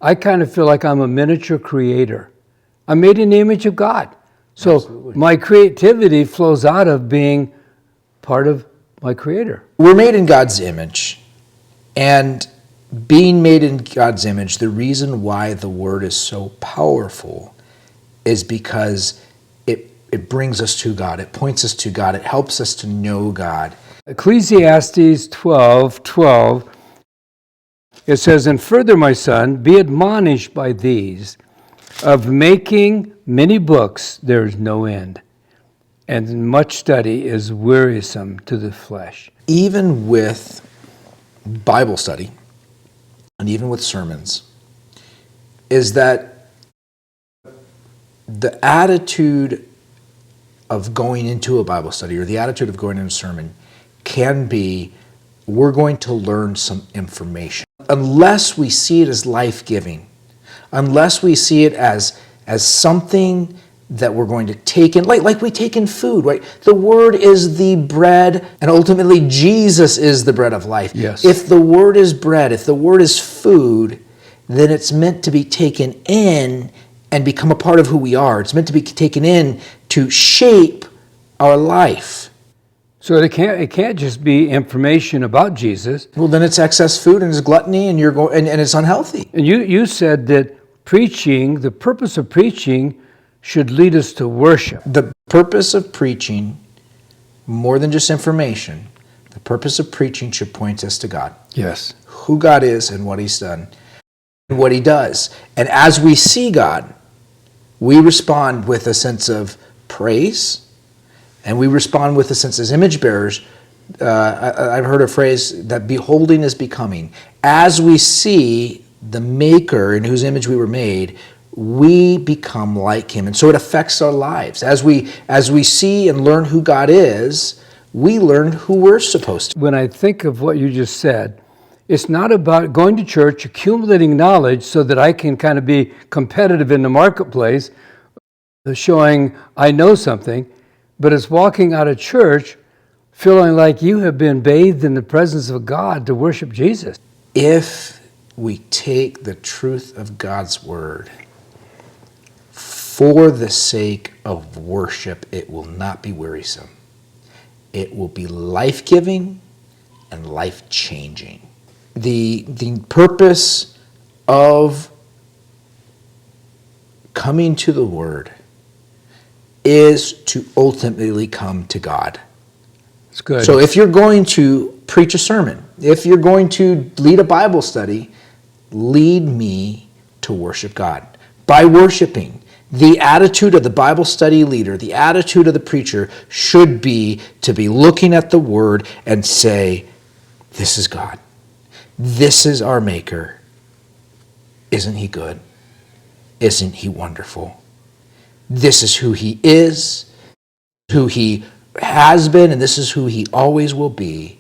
I kind of feel like I'm a miniature creator. I'm made in the image of God. So Absolutely. my creativity flows out of being part of my Creator. We're made in God's image. And being made in God's image, the reason why the Word is so powerful is because it brings us to God. It points us to God. It helps us to know God. Ecclesiastes 12:12, it says, "And further, my son, be admonished by these, of making many books there is no end, and much study is wearisome to the flesh." Even with Bible study, and even with sermons, is that the attitude of going into a Bible study or the attitude of going into a sermon can be, we're going to learn some information. Unless we see it as life-giving, unless we see it as something that we're going to take in, like we take in food, right? The Word is the bread, and ultimately Jesus is the bread of life. Yes. If the Word is bread, if the Word is food, then it's meant to be taken in and become a part of who we are. It's meant to be taken in to shape our life. So it can't just be information about Jesus. Well, then it's excess food and it's gluttony, and and it's unhealthy. And you said that preaching, the purpose of preaching, should lead us to worship. The purpose of preaching, more than just information, the purpose of preaching should point us to God. Yes. Who God is and what He's done and what He does. And as we see God, we respond with a sense of praise, and we respond with a sense as image bearers. I've heard a phrase that beholding is becoming. As we see the Maker in whose image we were made, we become like Him. And so it affects our lives. As we see and learn who God is, we learn who we're supposed to be. When I think of what you just said, it's not about going to church, accumulating knowledge so that I can kind of be competitive in the marketplace, showing I know something, but it's walking out of church feeling like you have been bathed in the presence of God to worship Jesus. If we take the truth of God's Word for the sake of worship, it will not be wearisome. It will be life-giving and life-changing. The purpose of coming to the Word is to ultimately come to God. It's good. So if you're going to preach a sermon, if you're going to lead a Bible study, lead me to worship God. By worshiping, the attitude of the Bible study leader, the attitude of the preacher should be to be looking at the Word and say, this is God. This is our Maker. Isn't He good? Isn't He wonderful? This is who He is, who He has been, and this is who He always will be.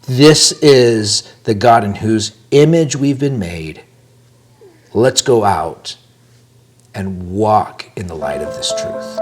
This is the God in whose image we've been made. Let's go out and walk in the light of this truth.